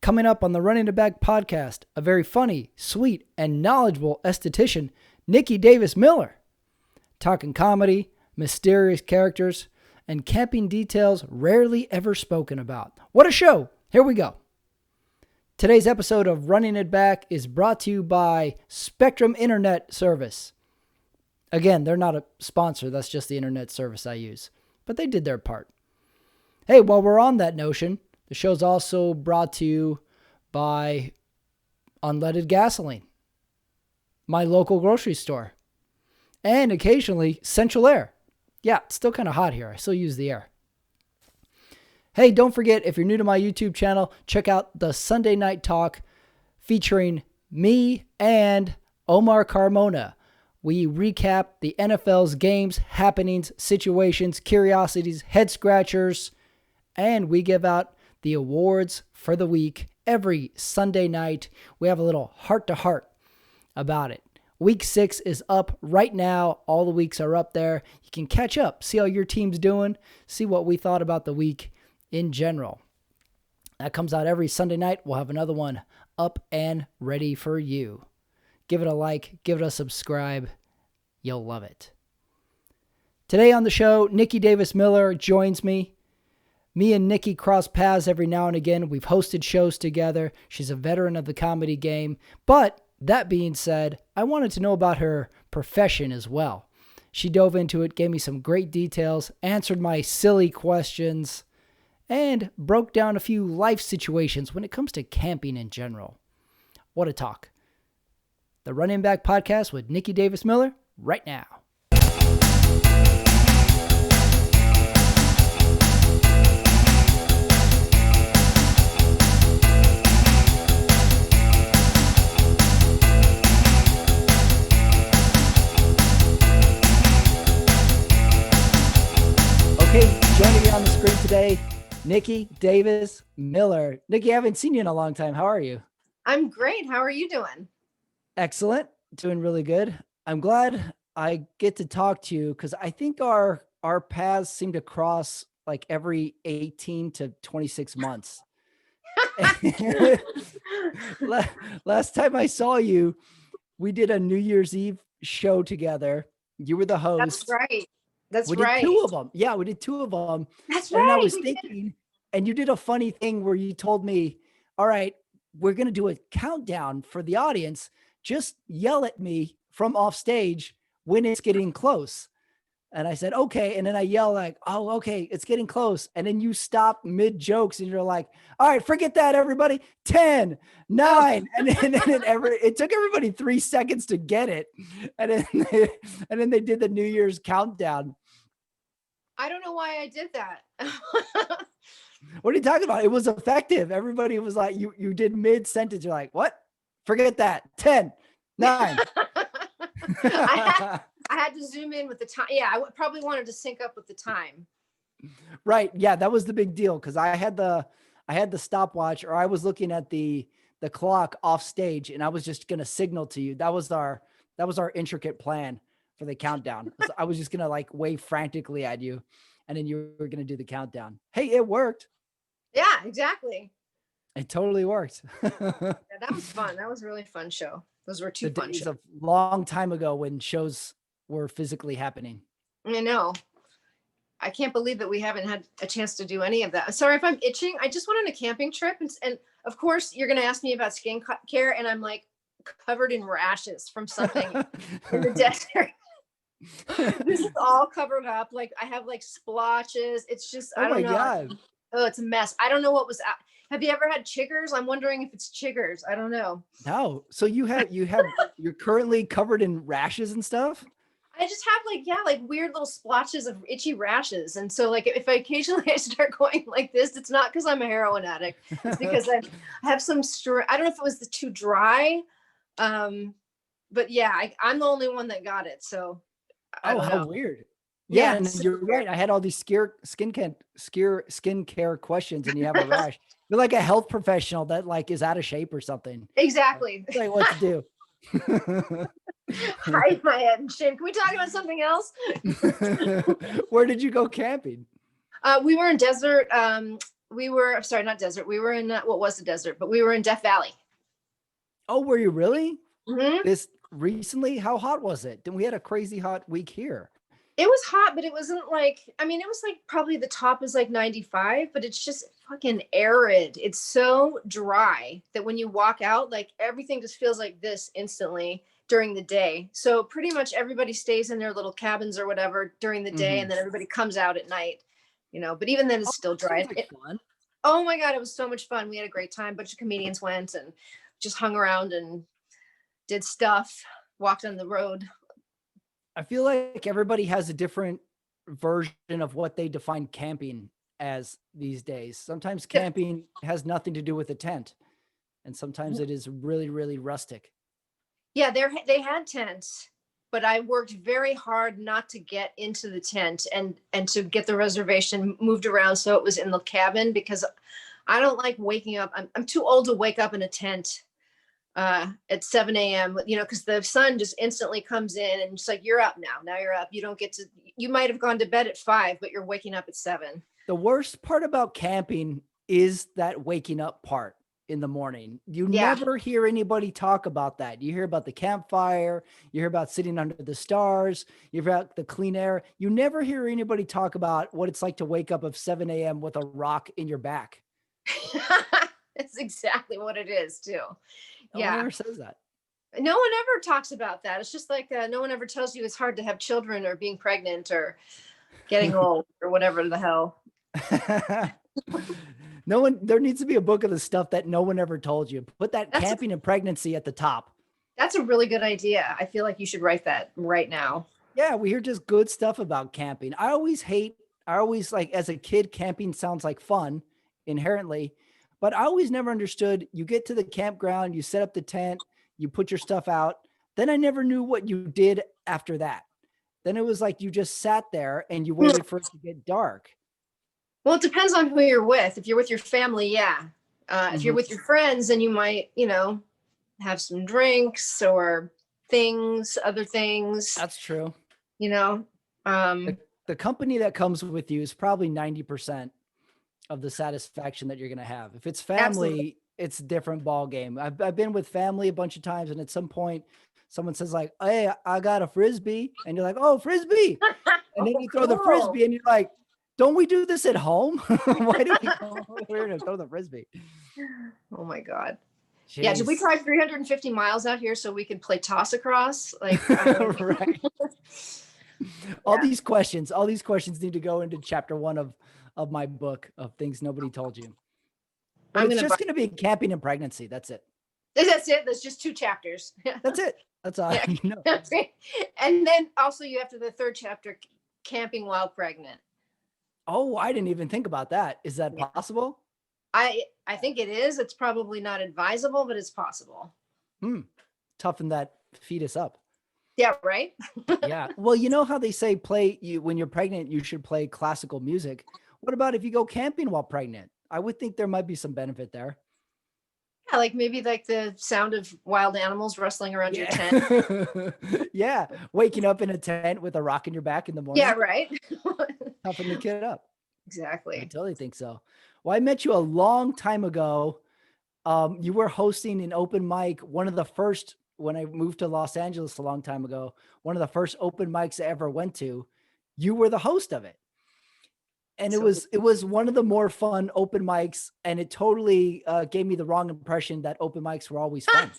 Coming up on the Running It Back podcast, a very funny, sweet, and knowledgeable esthetician, Nicky Davis Miller. Talking comedy, mysterious characters, and camping details rarely ever spoken about. What a show! Here we go. Today's episode of Running It Back is brought to you by Spectrum Internet Service. Again, they're not a sponsor. That's just the internet service I use. But they did their part. Hey, while we're on that notion, the show's also brought to you by unleaded gasoline, my local grocery store, and occasionally Central Air. Yeah, it's still kind of hot here. I still use the air. Hey, don't forget, if you're new to my YouTube channel, check out the Sunday Night Talk featuring me and Omar Carmona. We recap the NFL's games, happenings, situations, curiosities, head scratchers, and we give out the awards for the week every Sunday night. We have a little heart-to-heart about it. Week 6 is up right now. All the weeks are up there. You can catch up, see how your team's doing, see what we thought about the week in general. That comes out every Sunday night. We'll have another one up and ready for you. Give it a like, give it a subscribe. You'll love it. Today on the show, Nicky Davis Miller joins me. Me and Nicky cross paths every now and again. We've hosted shows together. She's a veteran of the comedy game. But that being said, I wanted to know about her profession as well. She dove into it, gave me some great details, answered my silly questions, and broke down a few life situations when it comes to camping in general. What a talk. The Running Back podcast with Nicky Davis Miller right now. Okay, joining me on the screen today, Nicky Davis Miller. Nicky, I haven't seen you in a long time. How are you? I'm great. How are you doing? Excellent. Doing really good. I'm glad I get to talk to you because I think our paths seem to cross like every 18 to 26 months. Last time I saw you, we did a New Year's Eve show together. You were the host. That's right. We did 2 of them. Yeah, we did 2 of them. That's right. And I was thinking, and you did a funny thing where you told me, all right, we're going to do a countdown for the audience. Just yell at me from off stage when it's getting close. And I said, okay. And then I yell like, oh, okay, it's getting close. And then you stop mid jokes and you're like, all right, forget that, everybody. 10, 9. And then it took everybody 3 seconds to get it. And then they did the New Year's countdown. I don't know why I did that. What are you talking about? It was effective. Everybody was like, you did mid sentence. You're like, what? Forget that. 10, 9. I had to zoom in with the time. Yeah, I probably wanted to sync up with the time. Right. Yeah, that was the big deal because I had the stopwatch, or I was looking at the clock off stage, and I was just gonna signal to you. That was our intricate plan for the countdown. I was just gonna like wave frantically at you, and then you were gonna do the countdown. Hey, it worked. Yeah, exactly. It totally worked. Yeah, that was fun. That was a really fun show. Those were 2 fun shows. A long time ago when shows were physically happening. I know. I can't believe that we haven't had a chance to do any of that. Sorry if I'm itching. I just went on a camping trip, and of course you're going to ask me about skin care, and I'm like covered in rashes from something in the desert. This is all covered up. Like I have like splotches. It's just, I don't know. God. Oh, it's a mess. I don't know what was. Have you ever had chiggers? I'm wondering if it's chiggers. I don't know. No. So you're currently covered in rashes and stuff? I just have like weird little splotches of itchy rashes. And so like, if I occasionally start going like this, it's not because I'm a heroin addict. It's because I have some, I don't know if it was too dry. But yeah, I'm the only one that got it. So I don't know. How weird. Yeah, and you're right. I had all these skincare questions, and you have a rash. You're like a health professional that like is out of shape or something. Exactly. Like what to do. Hide my head in shame. Can we talk about something else? Where did you go camping? We were in desert I'm sorry, not desert. We were in what was the desert, but we were in Death Valley. Oh, were you really? Mm-hmm. This recently? How hot was it? Then we had a crazy hot week here. It was hot, but it wasn't like, I mean, it was like probably the top was like 95, but it's just fucking arid. It's so dry that when you walk out, like everything just feels like this instantly during the day. So pretty much everybody stays in their little cabins or whatever during the day, and then everybody comes out at night, but even then it's still dry. Sounds like fun. Oh my God, it was so much fun. We had a great time. A bunch of comedians went and just hung around and did stuff, walked on the road. I feel like everybody has a different version of what they define camping as these days. Sometimes camping has nothing to do with a tent, and sometimes it is really, really rustic. Yeah, they had tents, but I worked very hard not to get into the tent and to get the reservation moved around so it was in the cabin, because I don't like waking up. I'm too old to wake up in a tent at 7 a.m. Because the sun just instantly comes in and it's like, you're up now. Now you're up. You don't get to. You might have gone to bed at 5, but you're waking up at 7. The worst part about camping is that waking up part in the morning. You never hear anybody talk about that. You hear about the campfire, you hear about sitting under the stars, you hear about the clean air. You never hear anybody talk about what it's like to wake up at 7 a.m. with a rock in your back. That's exactly what it is too. No one ever says that. No one ever talks about that. It's just like no one ever tells you it's hard to have children or being pregnant or getting old or whatever the hell. No one, there needs to be a book of the stuff that no one ever told you. Put that camping and pregnancy at the top. That's a really good idea. I feel like you should write that right now. Yeah, we hear just good stuff about camping. I always like, as a kid, camping sounds like fun inherently, but I always never understood. You get to the campground, you set up the tent, you put your stuff out. Then I never knew what you did after that. Then it was like you just sat there and you waited for it to get dark. Well, it depends on who you're with. If you're with your family, yeah. If you're with your friends, then you might, have some drinks or other things. That's true. The company that comes with you is probably 90% of the satisfaction that you're going to have. If it's family, absolutely, it's a different ball game. I've been with family a bunch of times, and at some point someone says like, "Hey, I got a Frisbee." And you're like, "Oh, Frisbee." And then you throw the Frisbee and you're like, "Don't we do this at home? Why do we go over here to throw the Frisbee?" Oh my God. Jeez. Yeah. Did we drive 350 miles out here so we could play toss across? Like, right. All these questions need to go into chapter 1 of my book of things nobody told you. But it's just going to be camping and pregnancy. That's it. That's it. That's just 2 chapters. That's it. That's all I know. And then also you have the 3rd chapter, camping while pregnant. Oh, I didn't even think about that. Is that possible? I think it is. It's probably not advisable, but it's possible. Toughen that fetus up. Yeah, right? Yeah. Well, you know how they say when you're pregnant, you should play classical music. What about if you go camping while pregnant? I would think there might be some benefit there. Yeah, like maybe like the sound of wild animals rustling around your tent. Yeah. Waking up in a tent with a rock in your back in the morning. Yeah, right. Toughen the kid up. Exactly. I totally think so. Well, I met you a long time ago. You were hosting an open mic, one of the first, when I moved to Los Angeles a long time ago, one of the first open mics I ever went to. You were the host of it. And it was one of the more fun open mics, and it totally gave me the wrong impression that open mics were always fun.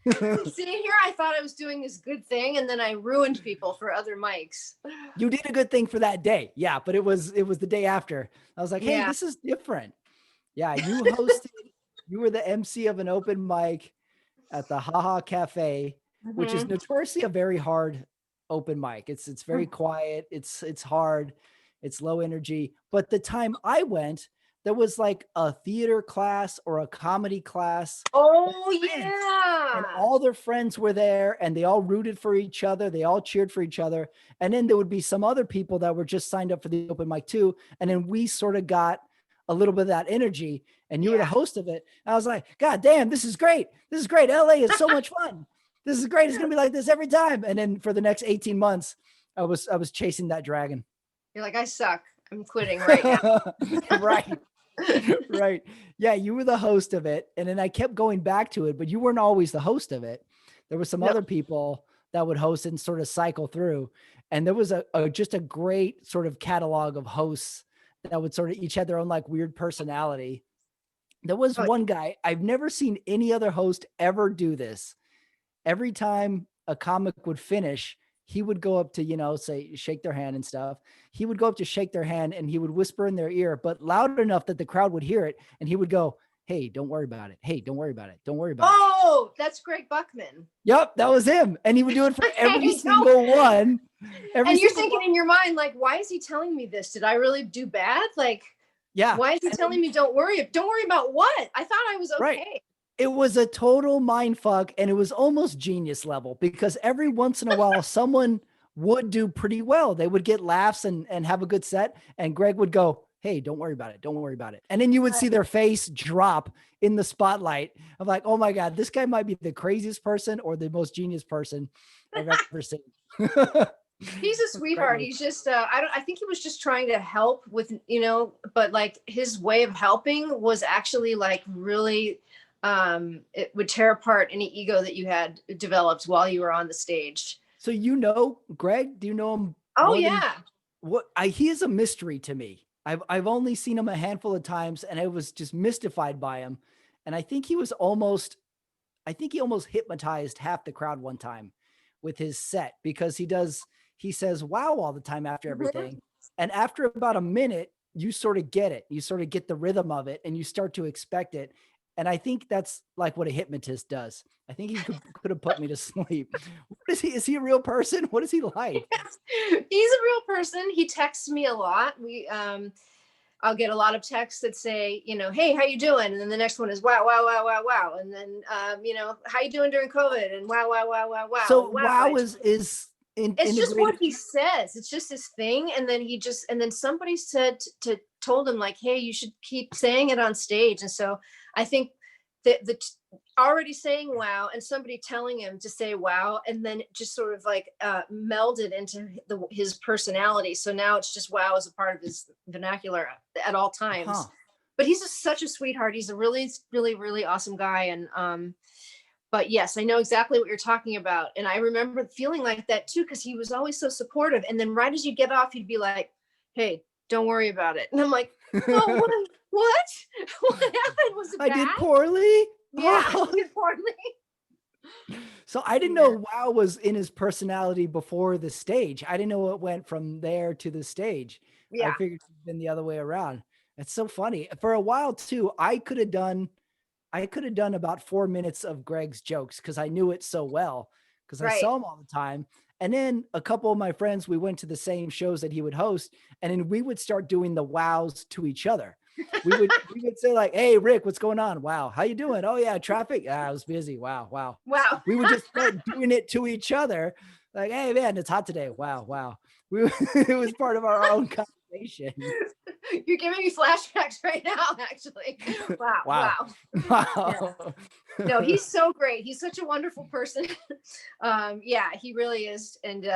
See, here I thought I was doing this good thing, and then I ruined people for other mics. You did a good thing for that day. Yeah, but it was the day after. I was like, hey, this is different. Yeah, you hosted, you were the MC of an open mic at the Haha Cafe, which is notoriously a very hard open mic. It's very quiet. It's hard. It's low energy. But the time I went, there was like a theater class or a comedy class. Oh, yeah. And all their friends were there, and they all rooted for each other. They all cheered for each other. And then there would be some other people that were just signed up for the open mic too. And then we sort of got a little bit of that energy, and you were the host of it. And I was like, God damn, this is great. This is great. LA is so much fun. This is great. It's going to be like this every time. And then for the next 18 months, I was chasing that dragon. You're like, I suck. I'm quitting right now. Right. Right. Yeah, you were the host of it. And then I kept going back to it, but you weren't always the host of it. There were some No. other people that would host and sort of cycle through. And there was just a great sort of catalog of hosts that would sort of each had their own like weird personality. There was Oh, one guy, I've never seen any other host ever do this. Every time a comic would finish, he would go up to, say, shake their hand and stuff. He would go up to shake their hand and he would whisper in their ear, but loud enough that the crowd would hear it. And he would go, "Hey, don't worry about it. Hey, don't worry about it. Don't worry about it." oh, that's Greg Buckman. Yep, that was him. And he would do it for every Hey, single one. And you're thinking in your mind, like, why is he telling me this? Did I really do bad? Like, yeah. Why is he telling me don't worry? Don't worry about what? I thought I was okay. Right. It was a total mind fuck, and it was almost genius level because every once in a while someone would do pretty well. They would get laughs and have a good set, and Greg would go, "Hey, don't worry about it. Don't worry about it." And then you would see their face drop in the spotlight of like, "Oh my God, this guy might be the craziest person or the most genius person I've ever seen." He's a sweetheart. He's just I think he was just trying to help with, but like his way of helping was actually like really it would tear apart any ego that you had developed while you were on the stage. So Greg, do you know him? Oh yeah. He is a mystery to me. I've only seen him a handful of times and I was just mystified by him. And I think he almost hypnotized half the crowd one time with his set because he says wow all the time after everything. And after about a minute, you sort of get it. You sort of get the rhythm of it and you start to expect it. And I think that's like what a hypnotist does. I think he could have put me to sleep. What is he? Is he a real person? What is he like? Yes. He's a real person. He texts me a lot. I'll get a lot of texts that say, "Hey, how you doing?" And then the next one is wow, wow, wow, wow, wow. And then, how you doing during COVID? And wow, wow, wow, wow, wow. So wow is it's just what he says. It's just his thing. And then somebody told him like, "Hey, you should keep saying it on stage." And so I think that already saying wow and somebody telling him to say wow, and then just sort of like melded into his personality. So now it's just wow as a part of his vernacular at all times. Huh. But he's such a sweetheart. He's a really, really, really awesome guy. And but yes, I know exactly what you're talking about. And I remember feeling like that too, because he was always so supportive. And then right as you get off, he'd be like, "Hey, don't worry about it." And I'm like, "Oh, what? What happened? Was it bad? I did poorly? Yeah, I did poorly." So I didn't know wow was in his personality before the stage. I didn't know it went from there to the stage. Yeah. I figured it'd been the other way around. It's so funny. For a while too, I could have done about 4 minutes of Greg's jokes because I knew it so well because I saw him all the time. And then a couple of my friends, we went to the same shows that he would host, and then we would start doing the wows to each other. We would say like, "Hey, Rick, what's going on? Wow. How you doing? Oh yeah, traffic. I was busy. Wow. Wow. Wow." We would just start doing it to each other. Like, "Hey man, it's hot today. Wow. Wow." It was part of our own conversation. You're giving me flashbacks right now, actually. Wow. Wow. Wow. Yeah. No, he's so great. He's such a wonderful person. Yeah, he really is. And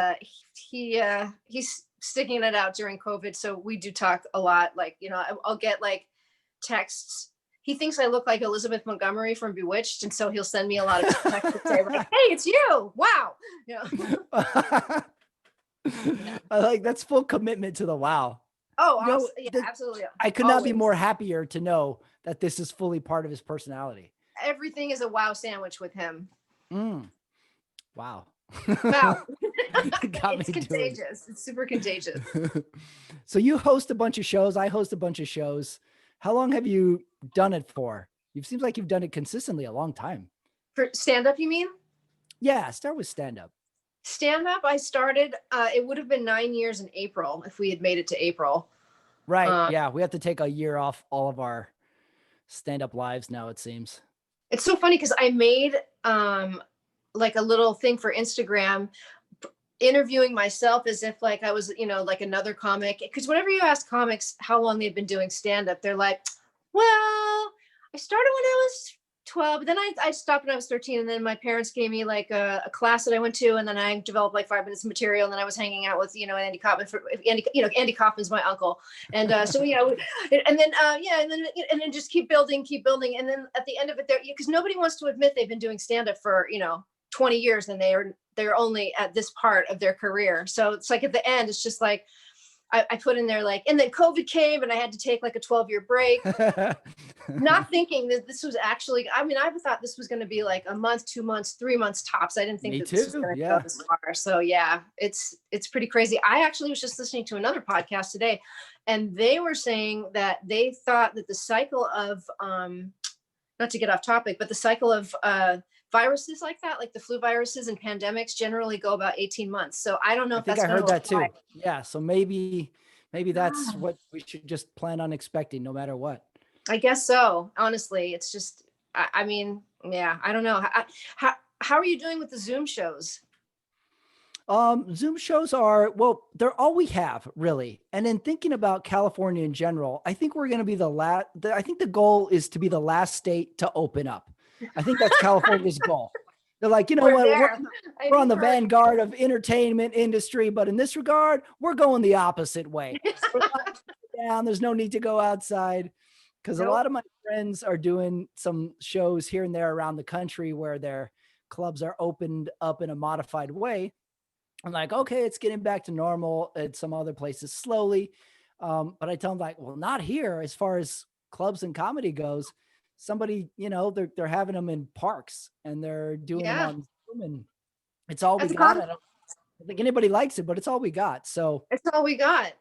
he's sticking it out during COVID. So we do talk a lot. Like, I'll get like texts. He thinks I look like Elizabeth Montgomery from Bewitched. And so he'll send me a lot of texts that say like, "Hey, it's you. Wow." Yeah. I like that's full commitment to the wow. Oh, yeah, absolutely. I could not be more happier to know that this is fully part of his personality. Everything is a wow sandwich with him. Wow. Wow. It's contagious. It's super contagious. So you host a bunch of shows. I host a bunch of shows. How long have you done it for? It seems like you've done it consistently a long time. For stand-up, you mean? Yeah, start with stand-up. Stand-up, I started, it would have been 9 years in April if we had made it to April. Right. Yeah, we have to take a year off all of our stand-up lives now, it seems. It's so funny because I made like a little thing for Instagram interviewing myself as if like I was, like another comic. Because whenever you ask comics how long they've been doing stand-up, they're like, "Well, I started when I was 12. But then I stopped when I was 13, and then my parents gave me like a class that I went to, and then I developed like 5 minutes of material, and then I was hanging out with Andy Kaufman. Andy Kaufman's my uncle, and so and then and then just keep building, and then at the end of it, there, because nobody wants to admit they've been doing stand up for 20 years, and they're only at this part of their career. So it's like at the end, it's just like I put in there like, and then COVID came, and I had to take like a 12-year break. Not thinking that this was actually, I thought this was going to be like a month, 2 months, 3 months tops. I didn't think this was going to go this far. So yeah, it's pretty crazy. I actually was just listening to another podcast today, and they were saying that they thought that the cycle of, not to get off topic, but the cycle of viruses like that, like the flu viruses and pandemics, generally go about 18 months. So I don't know if that's, I heard that too. Yeah. So maybe that's what we should just plan on expecting no matter what. I guess so. Honestly, it's just, I mean, yeah, I don't know. How are you doing with the Zoom shows? Zoom shows are, well, they're all we have really. And in thinking about California in general, I think we're going to be I think the goal is to be the last state to open up. I think that's California's goal. They're like, we're on the vanguard of entertainment industry, but in this regard, we're going the opposite way. Down. There's no need to go outside. Because a lot of my friends are doing some shows here and there around the country where their clubs are opened up in a modified way. I'm like, okay, it's getting back to normal at some other places slowly. But I tell them like, well, not here as far as clubs and comedy goes. Somebody, they're having them in parks and they're doing them on Zoom, and it's all we got. I don't think anybody likes it, but it's all we got. So it's all we got.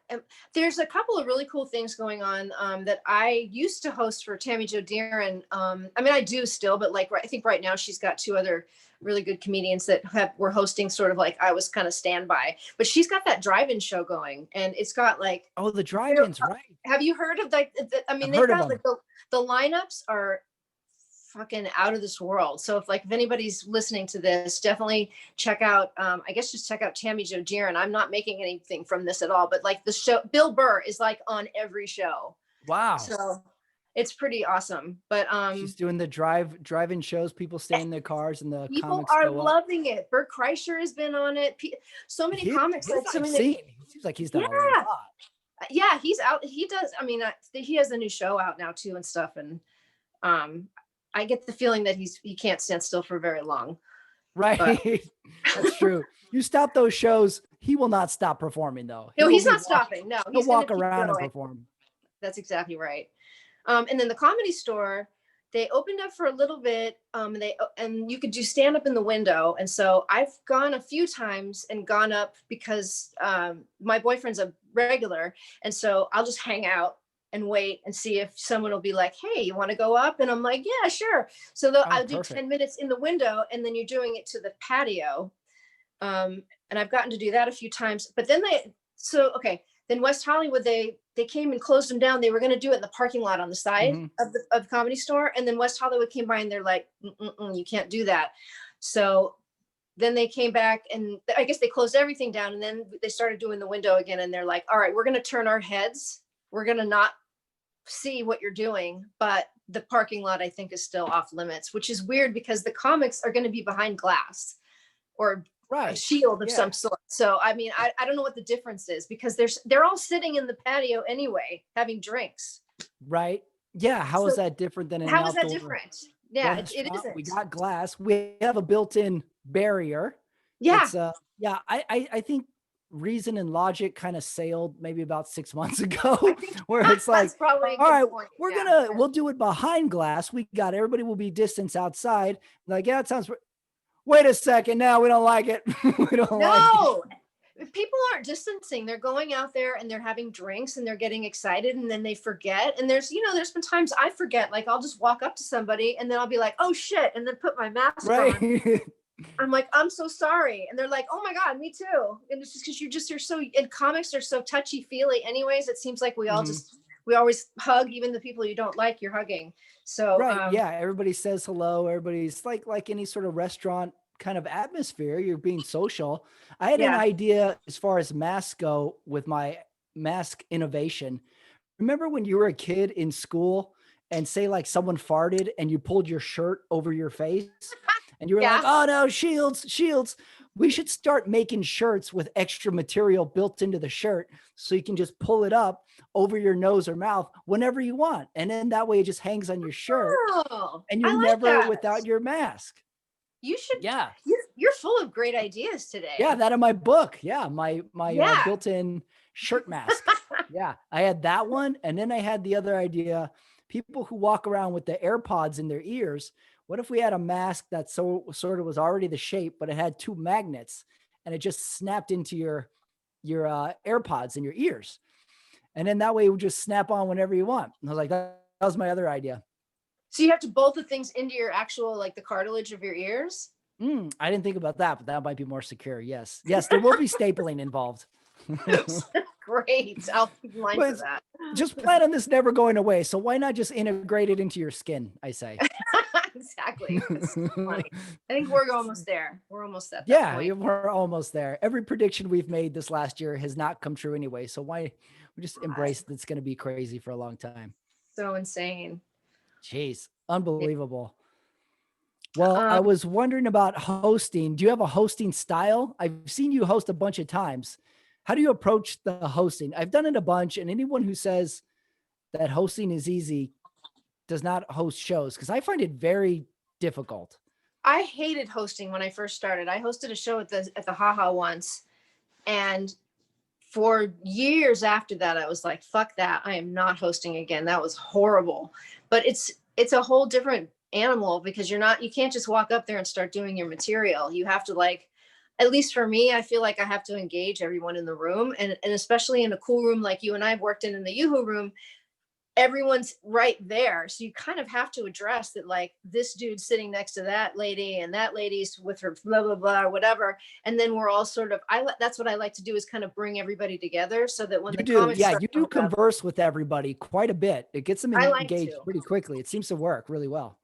There's a couple of really cool things going on that I used to host for Tammy Jo Deeren. I do still, but like I think right now she's got 2 other really good comedians that were hosting, sort of like I was kind of standby. But she's got that drive-in show going, and it's got like the drive-ins, right? Have you heard of like? They've got like the lineups are fucking out of this world. So if anybody's listening to this, definitely check out, just check out Tammy Jo Deeren. I'm not making anything from this at all, but like the show, Bill Burr is like on every show. Wow. So it's pretty awesome. But she's doing the drive-in shows. People stay in their cars and the people comics are loving it. Bert Kreischer has been on it. So many comics. It seems like he's done a lot. Yeah, he's out. He does. He has a new show out now too and stuff. And I get the feeling that he can't stand still for very long. Right. That's true. You stop those shows, he will not stop performing though. No, he's not stopping. No, he'll walk around and perform. That's exactly right. And then the Comedy Store, they opened up for a little bit, and you could do stand up in the window. And so I've gone a few times and gone up because my boyfriend's a regular, and so I'll just hang out and wait and see if someone will be like, hey, you want to go up? And I'm like, yeah, sure. So I'll do 10 minutes in the window, and then you're doing it to the patio. And I've gotten to do that a few times, but then then West Hollywood, they came and closed them down. They were going to do it in the parking lot on the side of the Comedy Store. And then West Hollywood came by and they're like, you can't do that. So then they came back, and I guess they closed everything down, and then they started doing the window again. And they're like, all right, we're going to turn our heads. We're going to not see what you're doing, but the parking lot, I think, is still off limits, which is weird because the comics are going to be behind glass or a shield of some sort. So, I don't know what the difference is, because they're all sitting in the patio anyway, having drinks. Right. Yeah. How is that different than an outdoor? How is that different? Yeah, it isn't. We got glass. We have a built-in barrier. Yeah. I think reason and logic kind of sailed maybe about 6 months ago, where it's like, all right, we'll do it behind glass. Everybody will be distanced outside. Like, yeah, it sounds. Wait a second. No, we don't like it. We don't like it. People aren't distancing. They're going out there and they're having drinks and they're getting excited, and then they forget. And there's been times I forget, like I'll just walk up to somebody and then I'll be like, oh shit. And then put my mask on. I'm like, I'm so sorry. And they're like, oh my God, me too. And it's just because you're so, and comics are so touchy feely anyways. It seems like we all we always hug, even the people you don't like, you're hugging. So, everybody says hello. Everybody's like any sort of restaurant kind of atmosphere. You're being social. I had an idea as far as masks go with my mask innovation. Remember when you were a kid in school and say like someone farted and you pulled your shirt over your face and you were like, Yeah. oh no, shields. We should start making shirts with extra material built into the shirt so you can just pull it up over your nose or mouth whenever you want. And then that way it just hangs on your shirt Oh, and I you're like never that. without your mask. You should. Yeah. You're full of great ideas Yeah, today. that in my book. Yeah, my Yeah. built-in shirt mask. Yeah, I had that one, and then I had the other idea. People who walk around with the AirPods in their ears. What if we had a mask that sort of was already the shape, but it had two magnets, and it just snapped into your AirPods in your ears, and then that way it would just snap on whenever you want. And I was like, that was my other idea. So you have to bolt the things into your actual, like the cartilage of your ears. I didn't think about that, but that might be more secure. Yes, there will be stapling involved. Great. I'll keep in mind for But that. just plan on this never going away. So why not just integrate it into your skin? I say. Exactly. That's funny. I think we're almost there. We're almost at that Yeah, point. we're almost there. Every prediction we've made this last year has not come true anyway. So why we just embrace that it's going to be crazy for a long time. So insane. Jeez, Yeah. unbelievable. Well, I Um, was wondering about hosting. Do you have a hosting style? I've seen you host a bunch of times. How do you approach the hosting? I've done it a bunch, and anyone who says that hosting is easy does not host shows because I find it very difficult. I hated hosting when I first started. I hosted a show at the Haha once, and for years after that, I was like, "Fuck that! I am not hosting again. That was horrible." But it's a whole different animal because you can't just walk up there and start doing your material. You have to, like, at least for me, I feel like I have to engage everyone in the room, and especially in a cool room like you and I've worked in the Yoo-Hoo room. Everyone's right there, so you kind of have to address that, like, this dude's sitting next to that lady and that lady's with her blah blah blah or whatever, and then we're all sort of, that's what I like to do, is kind of bring everybody together so that when You the do, comics yeah, start you do coming up, converse with everybody quite a bit. It gets them I like engaged to. pretty quickly. It seems to work really well.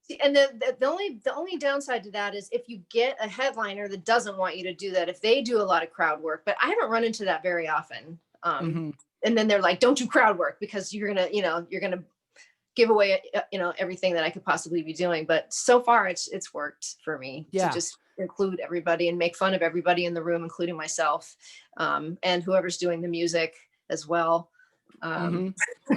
See, and the only downside to that is if you get a headliner that doesn't want you to do that, if they do a lot of crowd work, but I haven't run into that very often. Hmm. And then they're like, don't do crowd work because you're gonna give away everything that I could possibly be doing. But so far it's worked for me to Yeah. just include everybody and make fun of everybody in the room, including myself, and whoever's doing the music as well. Um, Hmm.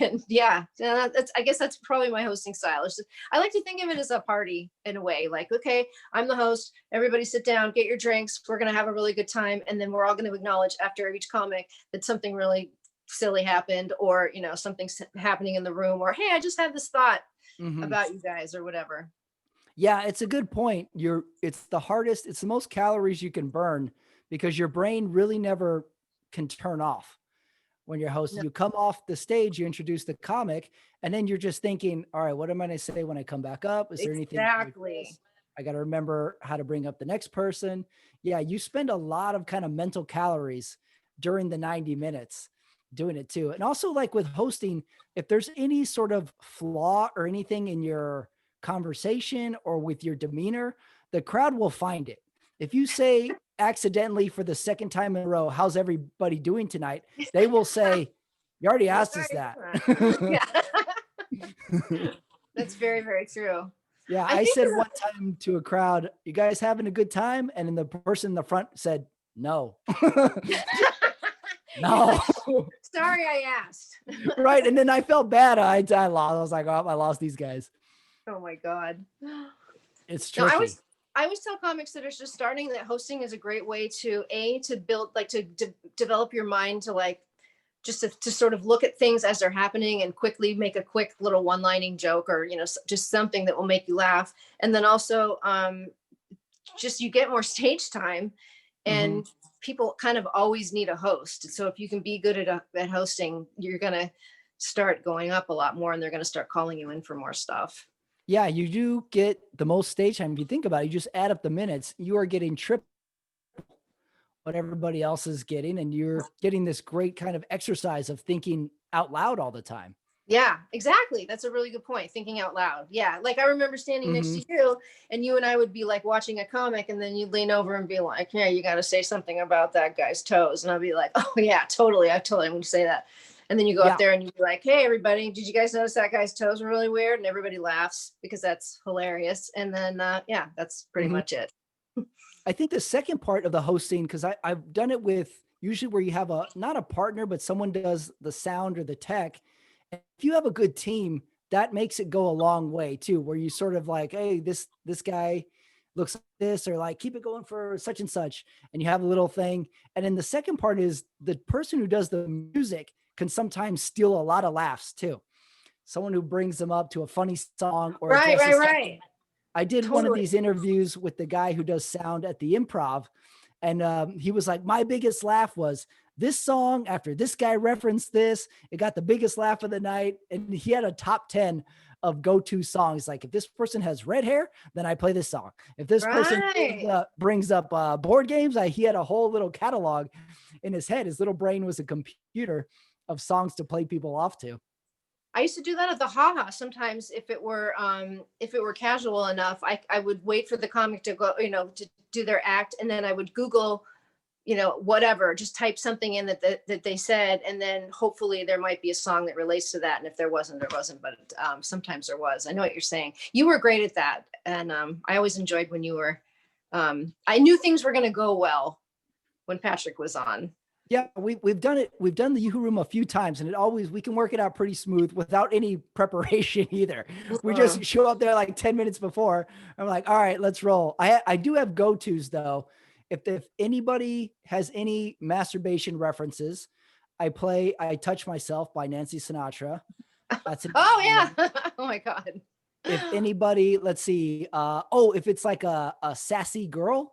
and yeah, I guess that's probably my hosting style. It's just, I like to think of it as a party in a way. Like, okay, I'm the host. Everybody sit down, get your drinks. We're gonna have a really good time, and then we're all going to acknowledge after each comic that something really silly happened, or something's happening in the room, or hey, I just had this thought Hmm. about you guys, or whatever. Yeah, it's a good point. It's the hardest, it's the most calories you can burn because your brain really never can turn off when you're hosting. No, You come off the stage, you introduce the comic, and then you're just thinking, all right, what am I going to say when I come back up? Is there anything like exactly. this? I got to remember how to bring up the next person. Yeah, you spend a lot of kind of mental calories during the 90 minutes doing it too. And also, like with hosting, if there's any sort of flaw or anything in your conversation or with your demeanor, the crowd will find it. If you say accidentally for the second time in a row, how's everybody doing tonight? They will say, you already That's asked us that. right. Yeah. That's very, very true. Yeah, I I think said one time to a crowd, you guys having a good time? And then the person in the front said, no. You're No. like, sorry I asked. Right. And then I felt bad. I lost. I was like, oh, I lost these guys. Oh my God. It's No, tricky. I always tell comics that are just starting that hosting is a great way to build, like, to develop your mind to, like, just to sort of look at things as they're happening and quickly make a quick little one-lining joke, or just something that will make you laugh. And then also, just, you get more stage time, Hmm. and people kind of always need a host. So if you can be good at hosting, you're gonna start going up a lot more, and they're gonna start calling you in for more stuff. Yeah, you do get the most stage time. If you think about it, you just add up the minutes, you are getting triple what everybody else is getting. And you're getting this great kind of exercise of thinking out loud all the time. Yeah, exactly. That's a really good point. Thinking out loud. Yeah. Like, I remember standing next Hmm. to you, and you and I would be like watching a comic, and then you'd lean over and be like, yeah, you got to say something about that guy's toes. And I'll be like, oh yeah, totally. I totally want to say that. And then you go Yeah. up there and you be like, hey, everybody, did you guys notice that guy's toes were really weird? And everybody laughs because that's hilarious. And then, yeah, that's pretty much it. I think the second part of the hosting, because I've done it with usually where you have not a partner, but someone does the sound or the tech. And if you have a good team, that makes it go a long way too, where you sort of like, hey, this guy looks like this, or like, keep it going for such and such. And you have a little thing. And then the second part is the person who does the music can sometimes steal a lot of laughs too. Someone who brings them up to a funny song or Right. I did one of these interviews with the guy who does sound at the Improv, and he was like, my biggest laugh was this song after this guy referenced this. It got the biggest laugh of the night. And he had a top 10 of go-to songs. Like, if this person has red hair, then I play this song. If this person brings up board games, he had a whole little catalog in his head. His little brain was a computer of songs to play people off to. I used to do that at the haha. Sometimes if it were casual enough, I would wait for the comic to go, to do their act. And then I would Google, whatever, just type something in that they said. And then hopefully there might be a song that relates to that. And if there wasn't, there wasn't, but sometimes there was. I know what you're saying. You were great at that. And I always enjoyed when you were, I knew things were going to go well when Patrick was on. Yeah, we've done it. We've done the Yoo-Hoo Room a few times, and we can work it out pretty smooth without any preparation either. We just show up there like 10 minutes before. I'm like, all right, let's roll. I do have go-tos though. If anybody has any masturbation references, I play I Touch Myself by Nancy Sinatra. That's oh yeah. Oh my God. If anybody, let's see, if it's like a sassy girl.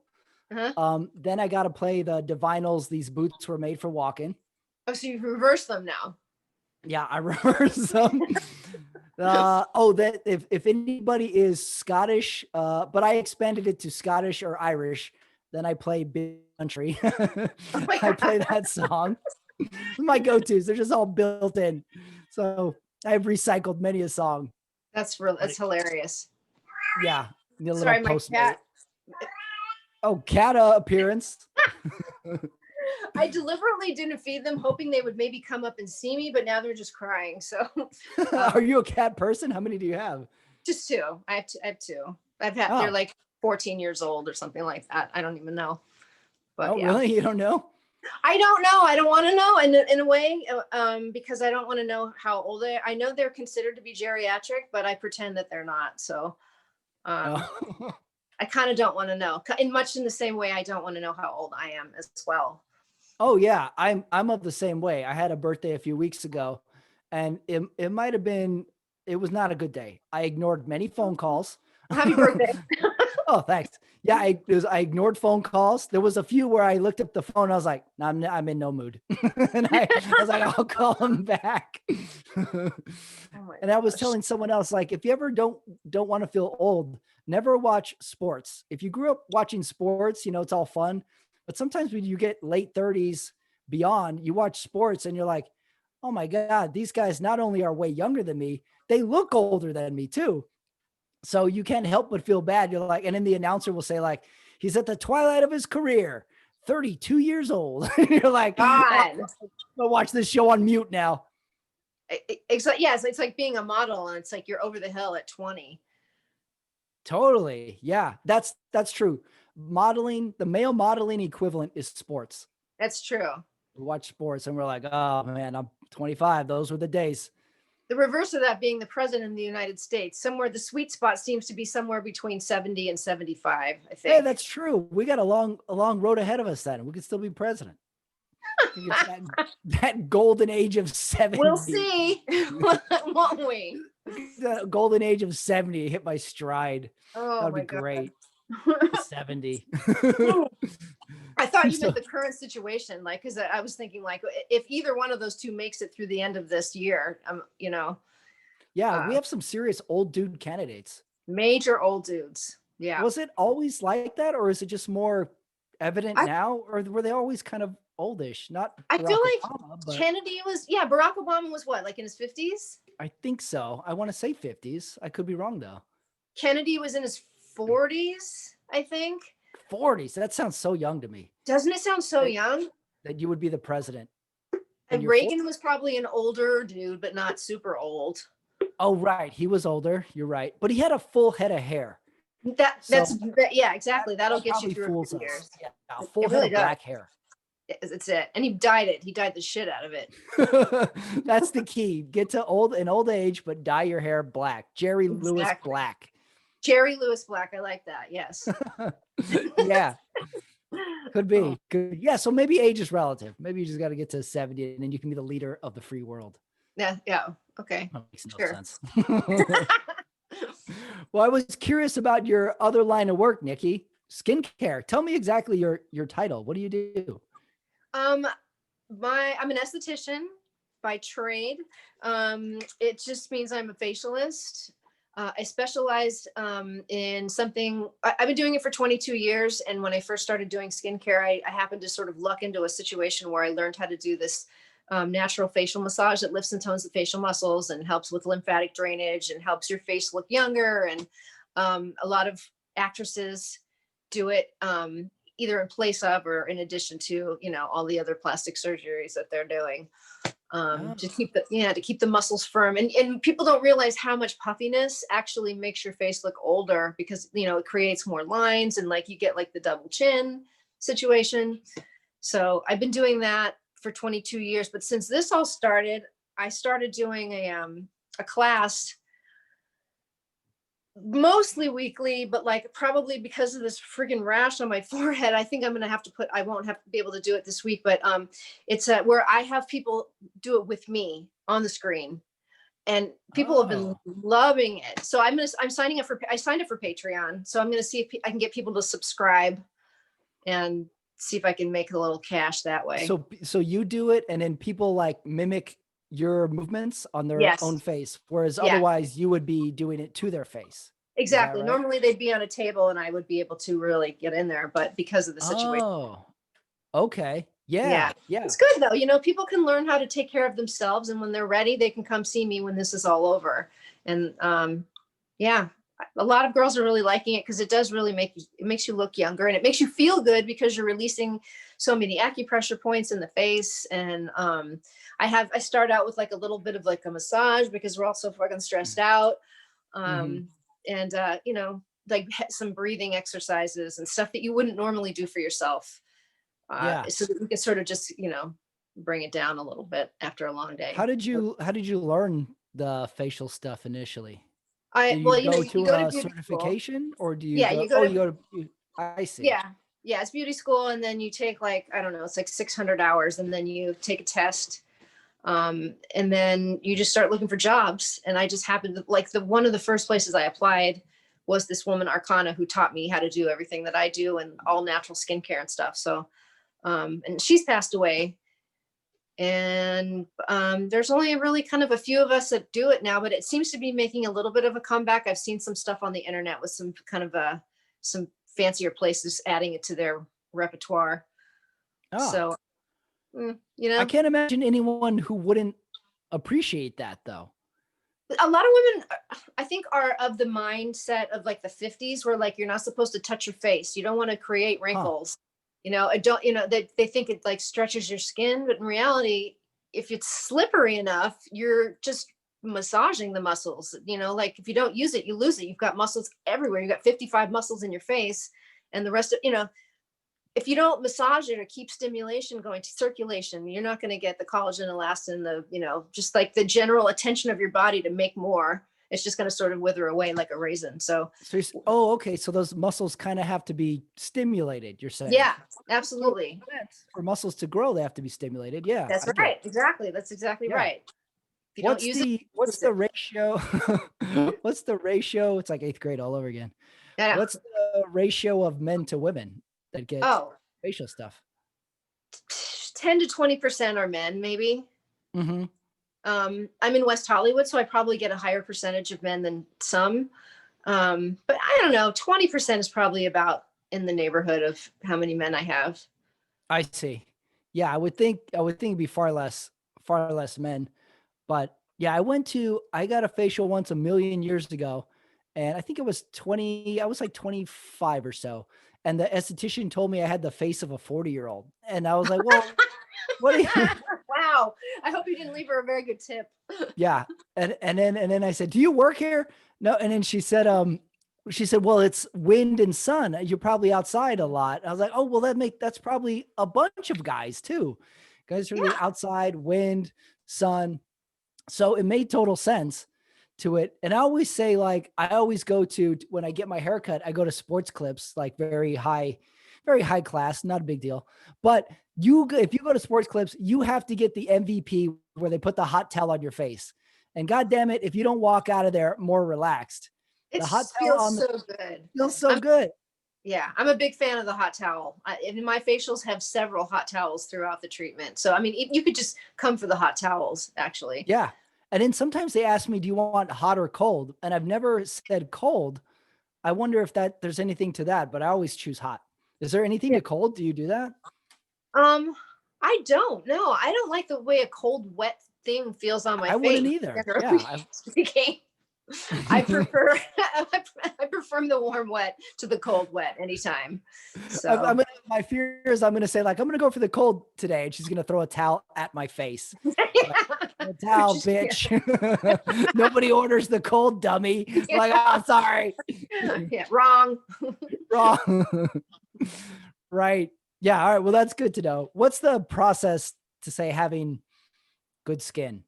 Then I got to play the Divinals. These boots were made for walking. Oh, so you reverse them now? Yeah, I reverse them. That if anybody is Scottish, but I expanded it to Scottish or Irish, then I play Big Country. I play that song. My go-tos, they're just all built in. So I've recycled many a song. That's hilarious. Yeah. Sorry, my cat. Oh, cat appearance. I deliberately didn't feed them, hoping they would maybe come up and see me, but now they're just crying. So, are you a cat person? How many do you have? Just two. I have two. They're like 14 years old or something like that. I don't even know. But really? You don't know? I don't know. I don't want to know in a way, because I don't want to know how old they are. I know they're considered to be geriatric, but I pretend that they're not. So, I kind of don't want to know, in the same way I don't want to know how old I am as well. Oh yeah, I'm of the same way. I had a birthday a few weeks ago, and it might have been, it was not a good day. I ignored many phone calls. Happy birthday. Oh, thanks. Yeah, I ignored phone calls. There was a few where I looked up the phone. I was like, no, I'm in no mood. And I was like, I'll call him back. And I was telling someone else, like, if you ever don't want to feel old, never watch sports. If you grew up watching sports, it's all fun. But sometimes when you get late 30s beyond, you watch sports and you're like, oh my God, these guys not only are way younger than me, they look older than me too. So you can't help but feel bad. You're like, and then the announcer will say, like, he's at the twilight of his career, 32 years old. You're like, God, I'll watch this show on mute now. It's like being a model, and it's like you're over the hill at 20. Totally. Yeah, that's true. Modeling, the male modeling equivalent is sports. That's true. We watch sports and we're like, oh man, I'm 25. Those were the days. The reverse of that being the president of the United States. Somewhere the sweet spot seems to be somewhere between 70 and 75, I think. Hey, that's true. We got a long road ahead of us then. We could still be president. that golden age of 70. We'll see. Won't we? The golden age of 70 hit my stride. Oh, that would be great. 70. I thought you meant the current situation, like, because I was thinking, like, if either one of those two makes it through the end of this year, Yeah, we have some serious old dude candidates. Major old dudes. Yeah. Was it always like that, or is it just more evident now, or were they always kind of oldish? Not. I feel like Obama, Kennedy was. Yeah, Barack Obama was what, like in his 50s? I think so. I want to say 50s. I could be wrong though. Kennedy was in his 40s, I think. 40s. That sounds so young to me. Doesn't it sound so young? That you would be the president. in And your 40s? Reagan was probably an older dude, but not super old. Oh, right. He was older. You're right. But he had a full head of hair. So Yeah, that, exactly. That'll that get you probably through a fools few us. years. Yeah. A full It head really of does. black hair. It's it. And he dyed it. He dyed the shit out of it. That's the key. Get to old age, but dye your hair black. Jerry Lewis Exactly. Black. Jerry Lewis Black. I like that. Yes. Yeah. Could Oh, be. Good. Yeah. So maybe age is relative. Maybe you just got to get to 70 and then you can be the leader of the free world. yeah. Yeah. Okay. That makes no Sure. sense. Well, I was curious about your other line of work, Nikki. Skincare. Tell me exactly your title. What do you do? um, I'm an esthetician by trade. It just means I'm a facialist. I specialized in something. I've been doing it for 22 years, and when I first started doing skincare, I happened to sort of luck into a situation where I learned how to do this natural facial massage that lifts and tones the facial muscles and helps with lymphatic drainage and helps your face look younger. And a lot of actresses do it either in place of or in addition to, all the other plastic surgeries that they're doing. To Oh. keep the muscles firm. And people don't realize how much puffiness actually makes your face look older because, it creates more lines and like you get like the double chin situation. So I've been doing that for 22 years, but since this all started, I started doing a class mostly weekly, but like probably because of this friggin' rash on my forehead, I think I won't have to be able to do it this week, but it's where I have people do it with me on the screen, and people have been Oh. loving it. So I signed up for Patreon. So I'm going to see if I can get people to subscribe and see if I can make a little cash that way. So you do it and then people like mimic your movements on their Yes. own face, whereas Yeah. otherwise you would be doing it to their face. Exactly. Right? Normally they'd be on a table and I would be able to really get in there, but because of the situation. Oh, okay. Yeah. It's good though. People can learn how to take care of themselves, and when they're ready, they can come see me when this is all over. And yeah, a lot of girls are really liking it because it does really makes you look younger, and it makes you feel good because you're releasing so many acupressure points in the face. And I start out with like a little bit of like a massage because we're all so fucking stressed out. And like some breathing exercises and stuff that you wouldn't normally do for yourself. So that we can sort of just, bring it down a little bit after a long day. How did you learn the facial stuff initially? You go to certification school. Or do you I see. Yeah. It's beauty school. And then you take like, I don't know, it's like 600 hours, and then you take a test. And then you just start looking for jobs. And I just happened to like one of the first places I applied was this woman, Arcana, who taught me how to do everything that I do and all natural skincare and stuff. So, and she's passed away. And there's only really kind of a few of us that do it now, but it seems to be making a little bit of a comeback. I've seen some stuff on the internet with some kind of some fancier places adding it to their repertoire. So, I can't imagine anyone who wouldn't appreciate that though. A lot of women, I think, are of the mindset of like the 50s where like you're not supposed to touch your face. You don't want to create wrinkles. They think it like stretches your skin, but in reality, if it's slippery enough, you're just massaging the muscles. Like if you don't use it, you lose it. You've got muscles everywhere. You've got 55 muscles in your face, and the rest of, if you don't massage it or keep stimulation going to circulation, you're not going to get the collagen, elastin, just like the general attention of your body to make more. It's just going to sort of wither away like a raisin. So okay. So those muscles kind of have to be stimulated, you're saying? Yeah, absolutely. For muscles to grow, they have to be stimulated. Yeah. That's right. Exactly. That's exactly right. If you what's the ratio? What's the ratio? It's like 8th grade all over again. Yeah. What's the ratio of men to women that get facial stuff? 10 to 20% are men, maybe. Mm-hmm. I'm in West Hollywood, so I probably get a higher percentage of men than some. But I don't know, 20% is probably about in the neighborhood of how many men I have. I see. Yeah, I would think it'd be far less men. But yeah, I got a facial once a million years ago, and I think it was I was like 25 or so. And the esthetician told me I had the face of a 40-year-old. And I was like, well, what are you, Wow. I hope you didn't leave her a very good tip. Yeah. And then I said, do you work here? No. And then she said, well, it's wind and sun. You're probably outside a lot. I was like, oh, well, that's probably a bunch of guys too. Guys who are Yeah. outside, wind, sun. So it made total sense to it. And I always say, like, I always go to, when I get my haircut, I go to Sports Clips, like very high class, not a big deal. But if you go to Sports Clips, you have to get the MVP where they put the hot towel on your face. And God damn it, if you don't walk out of there more relaxed, It the hot towel feels on the so good. feels so good. Yeah, I'm a big fan of the hot towel. And my facials have several hot towels throughout the treatment. So, I mean, you could just come for the hot towels, actually. Yeah. And then sometimes they ask me, do you want hot or cold? And I've never said cold. I wonder if there's anything to that, but I always choose hot. Is there anything Yeah. to cold? Do you do that? I don't know. I don't like the way a cold, wet thing feels on my face. I wouldn't either. Generally Yeah. speaking. I prefer I prefer the warm wet to the cold wet anytime. So My fear is I'm gonna say, like, I'm gonna go for the cold today, and she's gonna throw a towel at my face. A towel, bitch. Yeah. Nobody orders the cold, dummy. Yeah. Like, oh, sorry. Yeah, wrong. Wrong. Right. Yeah. All right. Well, that's good to know. What's the process to say having good skin?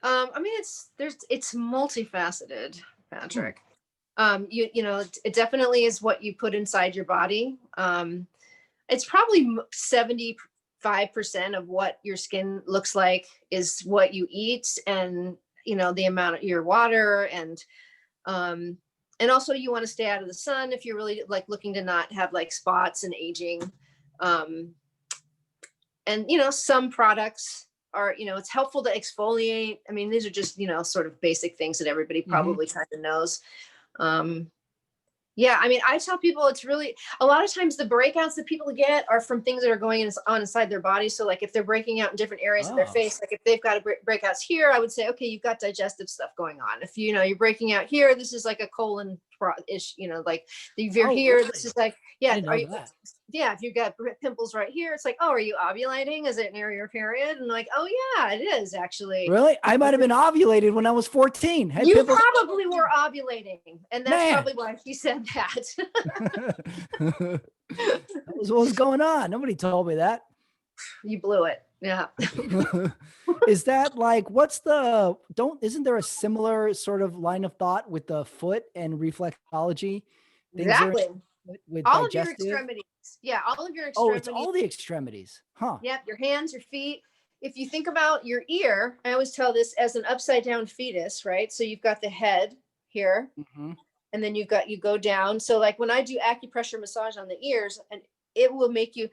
I mean, it's multifaceted, Patrick. You know, it definitely is what you put inside your body. It's probably 75% of what your skin looks like is what you eat, and you know, the amount of your water, and also you want to stay out of the sun if you're really like looking to not have like spots and aging. And you know, some products are, you know, it's helpful to exfoliate. I mean, these are just, you know, sort of basic things that everybody probably kind of knows. Yeah, I mean, I tell people it's really, a lot of times the breakouts that people get are from things that are going on inside their body. So like if they're breaking out in different areas of their face, like if they've got breakouts here, I would say, okay, you've got digestive stuff going on. If you know you're breaking out here, this is like a colon ish, you know, like if you're here, really? This is like, yeah, yeah, if you've got pimples right here, it's like, oh, are you ovulating? Is it an area of period? And like, oh yeah, it is actually. Really? I might have been ovulated when I was 14. You probably were ovulating, and that's probably why she said that. That was what was going on. Nobody told me that. You blew it. Yeah. Is that like, isn't there a similar sort of line of thought with the foot and reflexology? Exactly. With all digestive? of your extremities. Yeah, all of your extremities. Oh, it's all the extremities. Huh. Yep, your hands, your feet. If you think about your ear, I always tell this as an upside down fetus, right? So you've got the head here, and then you go down. So like when I do acupressure massage on the ears, and it will make you,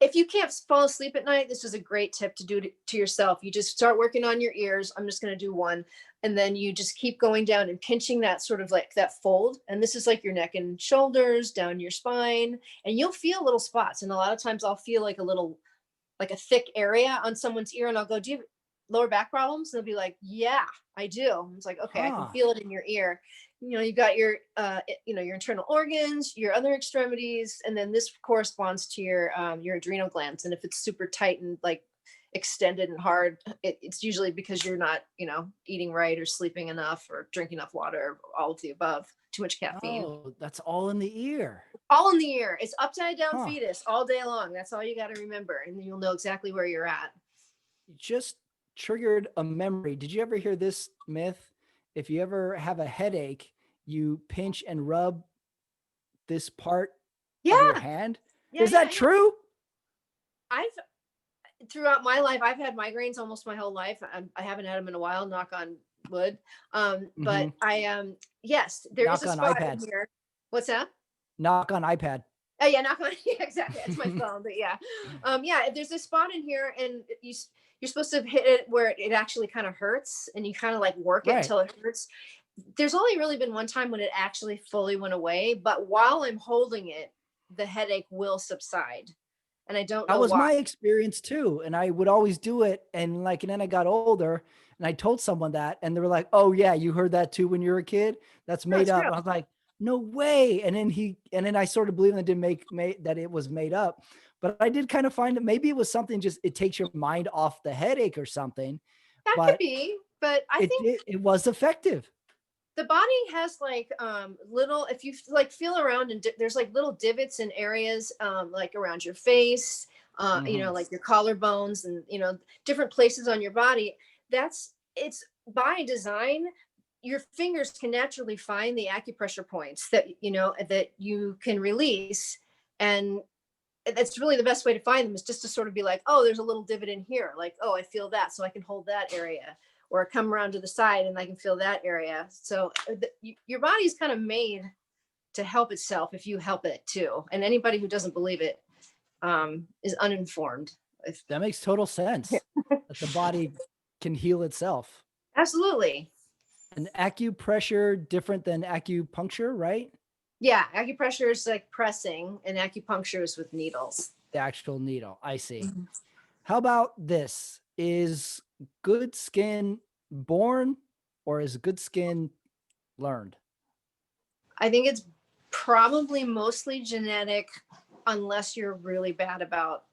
if you can't fall asleep at night, this is a great tip to do to yourself. You just start working on your ears. I'm just going to do one. And then you just keep going down and pinching that sort of like that fold. And this is like your neck and shoulders, down your spine. And you'll feel little spots. And a lot of times I'll feel like a thick area on someone's ear. And I'll go, do you have lower back problems? And they'll be like, yeah, I do. And it's like, okay, I can feel it in your ear. You know, you've got your, your internal organs, your other extremities, and then this corresponds to your adrenal glands. And if it's super tight and like extended and hard, it's usually because you're not, eating right or sleeping enough or drinking enough water, or all of the above, too much caffeine. Oh, that's all in the ear. All in the ear. It's upside down fetus all day long. That's all you got to remember. And you'll know exactly where you're at. You just triggered a memory. Did you ever hear this myth? If you ever have a headache, you pinch and rub this part of your hand. Is that true? Throughout my life, I've had migraines almost my whole life. I haven't had them in a while, knock on wood. But yes, there is a spot in here. What's that? Knock on iPad. Oh yeah, knock on. Yeah, exactly. That's my phone. But yeah, there's this spot in here, and you're supposed to hit it where it actually kind of hurts, and you kind of like work it until it hurts. There's only really been one time when it actually fully went away, but while I'm holding it, the headache will subside. And I don't know that was my experience too. And I would always do it. And then I got older and I told someone that, and they were like, oh yeah, you heard that too when you were a kid? That's made up. True. I was like, no way. And then I sort of believed that that it was made up. but I did kind of find that maybe it was something just, it takes your mind off the headache or something, That could but be, but I think it was effective. the body has like little, if you like feel around and there's like little divots in areas like around your face, like your collarbones and different places on your body. It's by design. Your fingers can naturally find the acupressure points that that you can release, and that's really the best way to find them, is just to sort of be like, oh, there's a little divot in here, like, oh, I feel that, so I can hold that area, or come around to the side and I can feel that area. So your body's kind of made to help itself if you help it too. And anybody who doesn't believe it is uninformed. That makes total sense. That the body can heal itself. Absolutely. And acupressure different than acupuncture, right? Yeah, acupressure is like pressing, and acupuncture is with needles. The actual needle. I see. Mm-hmm. How about this? Is good skin born, or is good skin learned? I think it's probably mostly genetic, unless you're really bad about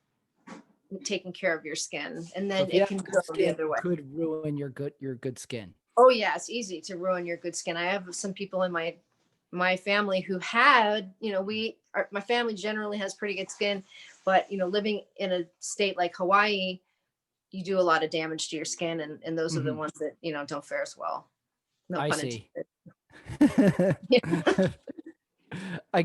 taking care of your skin, and then it can go the other way. Could ruin your good skin. Oh yeah, it's easy to ruin your good skin. I have some people in my family who had, my family generally has pretty good skin, but living in a state like Hawaii, you do a lot of damage to your skin, and those are the ones that don't fare as well. No pun intended. I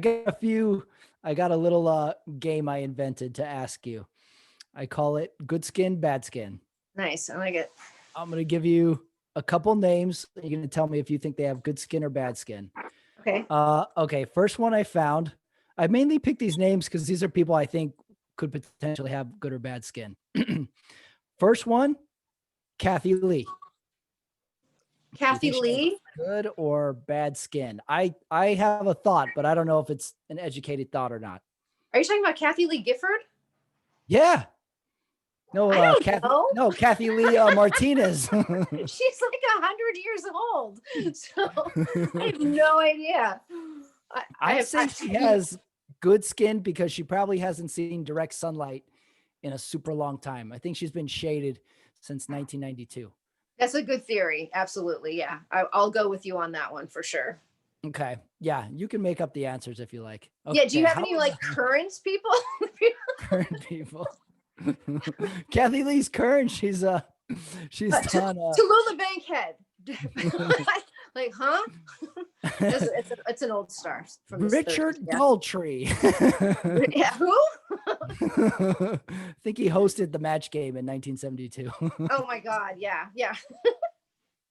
got a little game I invented to ask you. I call it good skin, bad skin. Nice. I like it. I'm going to give you a couple names. You're going to tell me if you think they have good skin or bad skin. Okay. Okay. First one I found. I mainly picked these names because these are people I think could potentially have good or bad skin. First one, Kathy Lee. Kathy Lee? Good or bad skin? I have a thought, but I don't know if it's an educated thought or not. Are you talking about Kathy Lee Gifford? Yeah. No, I don't know. No, Kathy Lee Martinez. She's like 100 years old, so I have no idea. I'd say she has good skin because she probably hasn't seen direct sunlight in a super long time. I think she's been shaded since 1992. That's a good theory. Absolutely. Yeah. I'll go with you on that one for sure. Okay. Yeah. You can make up the answers if you like. Okay. Yeah. Do you have any like current people? Current people. Kathy Lee's current. She's done Tallulah Bankhead. Like, huh? It's an old star from Richard 30s, yeah. Daltrey. Yeah, who? I think he hosted the Match Game in 1972. Oh my God, yeah.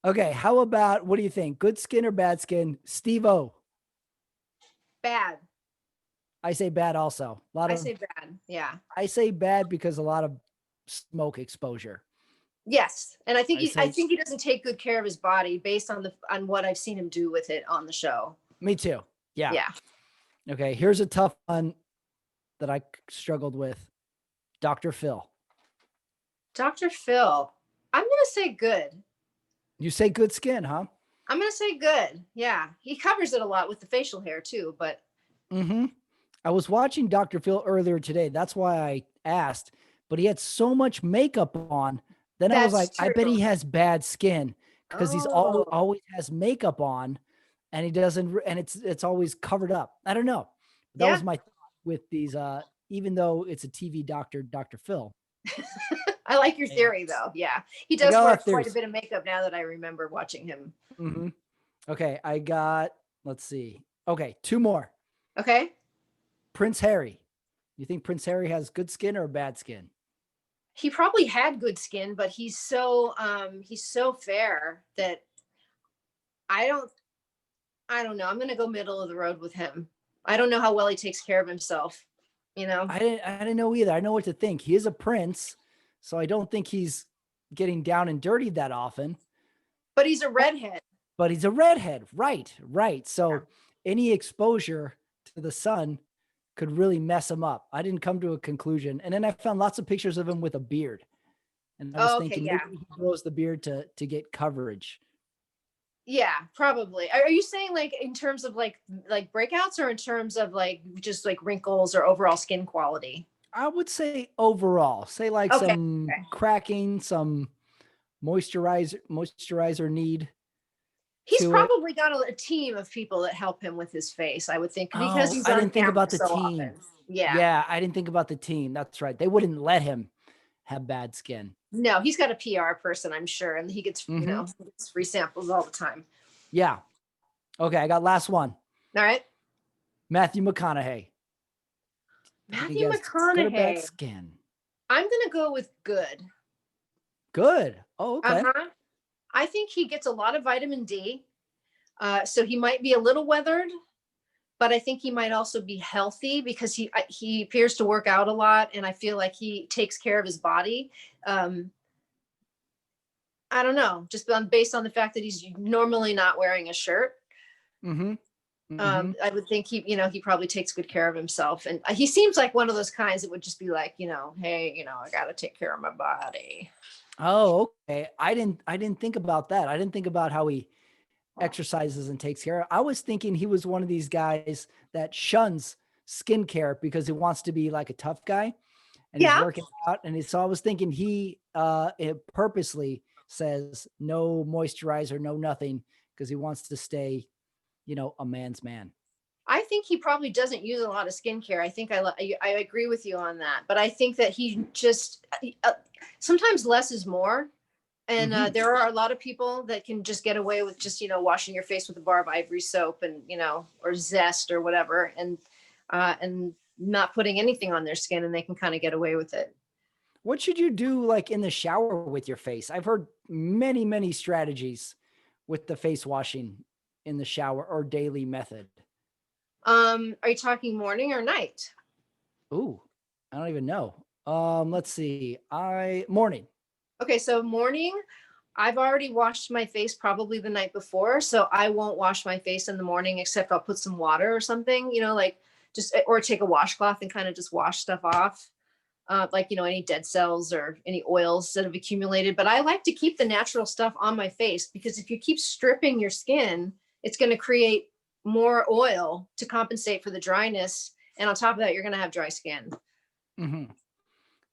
Okay, how about, what do you think? Good skin or bad skin? Steve-O. Bad. I say bad also. I say bad, yeah. I say bad because a lot of smoke exposure. Yes, and I think he doesn't take good care of his body based on what I've seen him do with it on the show. Me too. Yeah. Yeah. Okay, here's a tough one that I struggled with. Dr. Phil. Dr. Phil. I'm gonna say good. You say good skin, huh? I'm gonna say good. Yeah, he covers it a lot with the facial hair too, but. I was watching Dr. Phil earlier today. That's why I asked, but he had so much makeup on. Then I was like, true. I bet he has bad skin because he's always has makeup on, and he doesn't, and it's always covered up. I don't know. That was my thought with these, even though it's a TV doctor, Dr. Phil. I like your theory though. Yeah. He does wear quite a bit of makeup now that I remember watching him. Okay. Let's see. Okay. 2 more. Okay. Prince Harry. You think Prince Harry has good skin or bad skin? He probably had good skin, but he's so fair that I don't know. I'm going to go middle of the road with him. I don't know how well he takes care of himself. I didn't know either. I know what to think. He is a prince, so I don't think he's getting down and dirty that often. But he's a redhead. Right. So any exposure to the sun could really mess him up. I didn't come to a conclusion. And then I found lots of pictures of him with a beard. And I was thinking maybe he grows the beard to get coverage. Yeah, probably. Are you saying like in terms of like breakouts, or in terms of like just like wrinkles or overall skin quality? I would say overall, say like Okay. some Okay. cracking, some moisturizer need He's to it. probably got a team of people that help him with his face, I would think, because Oh, he's I on didn't think camera about the so team. often. Yeah. Yeah, I didn't think about the team. That's right. They wouldn't let him have bad skin. No, he's got a PR person, I'm sure, and he gets, Mm-hmm. he gets free samples all the time. Yeah. Okay, I got last one. All right. Matthew McConaughey. I think he Matthew has good or bad McConaughey. skin. I'm gonna go with good. Good. Oh, okay. Uh-huh. I think he gets a lot of vitamin D. So he might be a little weathered, but I think he might also be healthy because he appears to work out a lot, and I feel like he takes care of his body. Um, I don't know, just based on the fact that he's normally not wearing a shirt. Mm-hmm. Mm-hmm. I would think he probably takes good care of himself, and he seems like one of those kinds that would just be like, hey, I got to take care of my body. Oh, okay. I didn't think about that. I didn't think about how he exercises and takes care. I was thinking he was one of these guys that shuns skincare because he wants to be like a tough guy and he's Yeah, working out. So I was thinking it purposely says no moisturizer, no nothing, because he wants to stay, a man's man. I think he probably doesn't use a lot of skincare. I think I agree with you on that, but I think that he just sometimes less is more. And Mm-hmm. there are a lot of people that can just get away with just washing your face with a bar of Ivory soap and or Zest or whatever, and not putting anything on their skin, and they can kind of get away with it. What should you do like in the shower with your face? I've heard many, many strategies with the face washing in the shower or daily method. Are you talking morning or night? Ooh, I don't even know. Let's see. Morning. Okay, so morning, I've already washed my face probably the night before, so I won't wash my face in the morning except I'll put some water or something, like just or take a washcloth and kind of just wash stuff off. Like any dead cells or any oils that have accumulated. But I like to keep the natural stuff on my face because if you keep stripping your skin, it's going to create more oil to compensate for the dryness. And on top of that, you're going to have dry skin. Mm-hmm.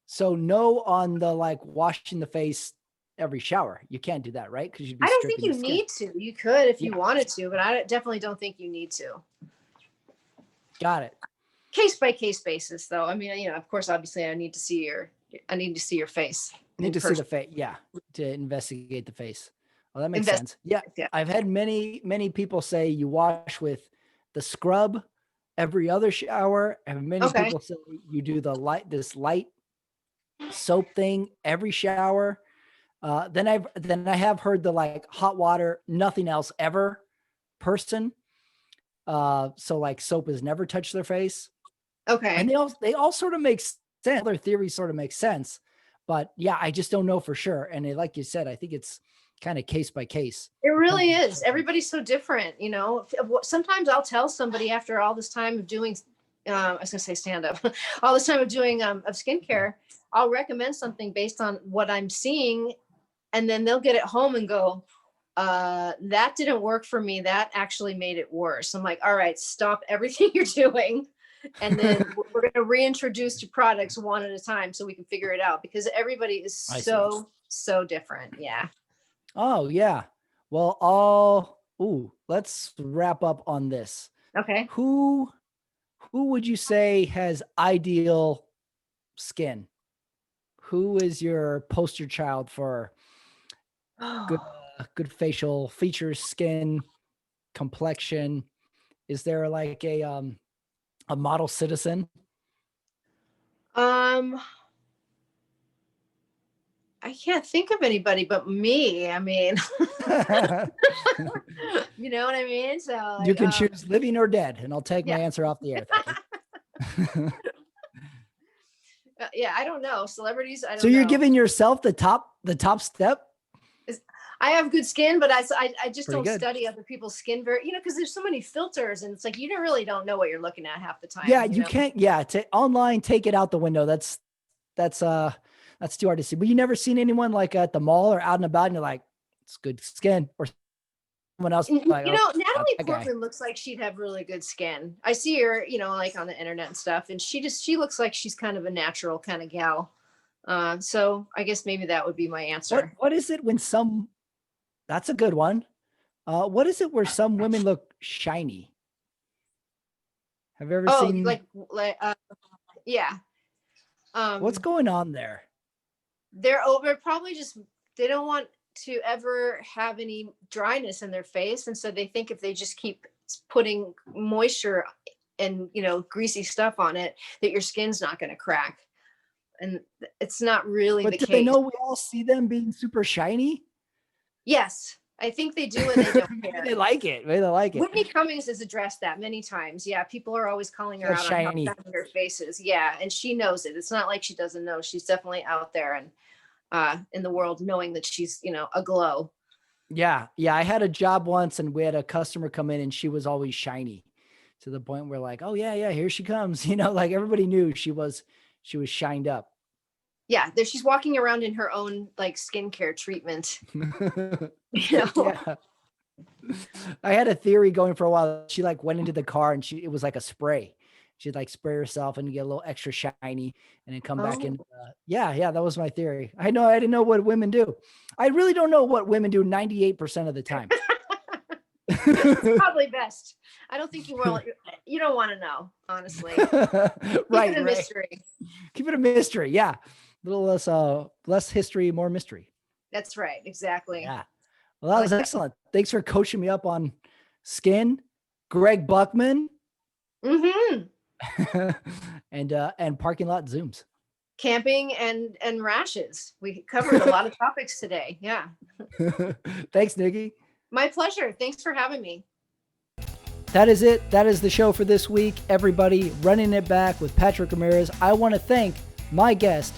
So no on the like washing the face every shower. You can't do that, right? Because you'd be I don't think stripping you the skin. need to. You could if you wanted to, but I definitely don't think you need to. Got it. Case by case basis, though. I mean, of course, obviously, I need to see your face. Need to see the face. Yeah. To investigate the face. Well, that makes sense. Yeah. Yeah. I've had many, many people say you wash with the scrub every other shower. And many people say you do this light soap thing every shower. Then I have heard the like hot water, nothing else ever person. So like soap has never touched their face. Okay. And they all sort of make sense. Their theories sort of make sense, but yeah, I just don't know for sure. And like you said, I think it's kind of case by case. It really is. Everybody's so different, Sometimes I'll tell somebody after all this time of doing, I was gonna say stand up, all this time of doing of skincare, I'll recommend something based on what I'm seeing, and then they'll get it home and go, that didn't work for me. That actually made it worse. I'm like, all right, stop everything you're doing. And then we're going to reintroduce your products one at a time so we can figure it out because everybody is so different. Yeah. Oh yeah. Well, let's wrap up on this. Okay. Who would you say has ideal skin? Who is your poster child for good facial features, skin, complexion? Is there like a model citizen? I can't think of anybody but me. I mean, you know what I mean? So like, you can choose living or dead, and I'll take my answer off the air. Yeah, I don't know. Celebrities, I don't know. So you're giving yourself the top step? I have good skin, but I just don't study other people's skin very, because there's so many filters and it's like, you really don't know what you're looking at half the time. Yeah, you can't. Yeah. Online, take it out the window. That's too hard to see. But you never seen anyone like at the mall or out and about and you're like, it's good skin or else You like, oh, Natalie that guy. Portman looks like she'd have really good skin. I see her, like on the internet and stuff, and she looks like she's kind of a natural kind of gal. So I guess maybe that would be my answer. What is it when that's a good one. What is it where some women look shiny? Have you ever seen? Yeah. What's going on there? They're probably just, they don't want to ever have any dryness in their face. And so they think if they just keep putting moisture and, greasy stuff on it, that your skin's not going to crack. And it's not really the case. But do they know we all see them being super shiny? Yes. I think they do, and they don't care. They like it. Maybe they like it. Whitney Cummings has addressed that many times. Yeah, people are always calling her out shiny. on how shiny her face is. Yeah, and she knows it. It's not like she doesn't know. She's definitely out there and in the world, knowing that she's aglow. Yeah. I had a job once, and we had a customer come in, and she was always shiny, to the point where like, oh yeah, here she comes. Like everybody knew she was shined up. Yeah, she's walking around in her own like skincare treatment. Yeah. I had a theory going for a while. She like went into the car and it was like a spray. She'd like spray herself and get a little extra shiny and then come back in. Yeah, that was my theory. I didn't know what women do. I really don't know what women do 98% of the time. It's probably best. I don't think you don't want to know, honestly. Right. Keep it a mystery. Keep it a mystery. Yeah. A little less history, more mystery. That's right. Exactly. Yeah. Well, that was excellent. Thanks for coaching me up on skin, Greg Buckman. Mm-hmm. and parking lot Zooms. Camping and rashes. We covered a lot of topics today. Yeah. Thanks, Nikki. My pleasure. Thanks for having me. That is it. That is the show for this week. Everybody, Running It Back with Patrick Ramirez. I want to thank my guest,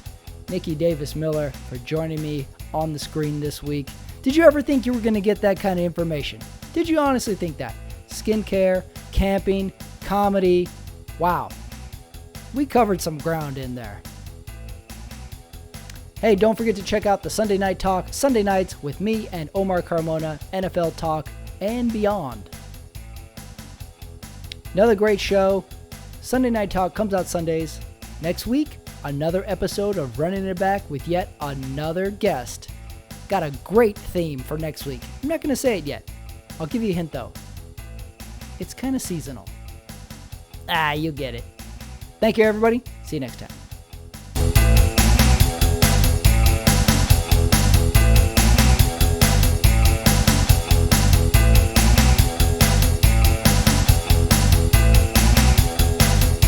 Nicky Davis Miller, for joining me on the screen this week. Did you ever think you were going to get that kind of information? Did you honestly think that? Skincare, camping, comedy. Wow. We covered some ground in there. Hey, don't forget to check out the Sunday Night Talk, Sunday nights with me and Omar Carmona, NFL Talk, and beyond. Another great show. Sunday Night Talk comes out Sundays. Next week, another episode of Running It Back with yet another guest. Got a great theme for next week. I'm not going to say it yet. I'll give you a hint though. It's kind of seasonal. You get it. Thank you, everybody. See you next time.